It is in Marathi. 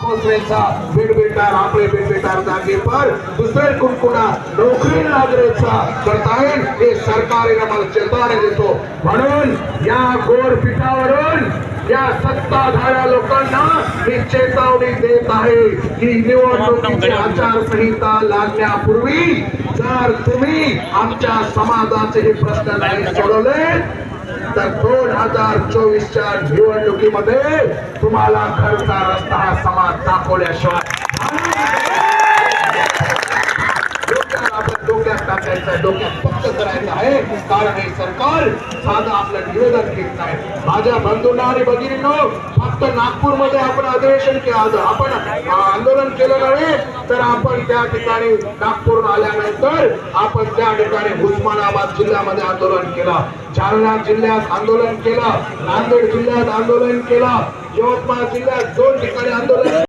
पोचरेचा बेटा आपले बेटार जागे पर दुसरे कुणकुणा नोकरी लागरेचा करताय हे सरकार आम्हाला चेतावणी देतो। म्हणून या गोड पिठावरून या सत्ताधाऱ्या लोकांना मी चेतावणी देत आहे की निवडणुकीची आचारसंहिता लागण्यापूर्वी जर तुम्ही आमच्या समाजाचे हे प्रश्न नाही सोडवले तर 2024च्या निवडणुकीमध्ये तुम्हाला घरचा रस्ता हा समाज दाखवल्याशिवाय डोक्यात टाकायचं, डोक्यात पक्क करायचं आहे। कारण हे सरकार साधं आपलं निवेदन घेत नाही। माझ्या बंधूंना आणि भगिनींनो, फक्त नागपूरमध्ये आपण अधिवेशन केलं, आपण आंदोलन केलं नव्हे तर आपण त्या ठिकाणी नागपूरहून आल्यानंतर आपण त्या ठिकाणी उस्मानाबाद जिल्ह्यामध्ये आंदोलन केलं, जालना जिल्ह्यात आंदोलन केलं, नांदेड जिल्ह्यात आंदोलन केलं, यवतमाळ जिल्ह्यात 2 ठिकाणी आंदोलन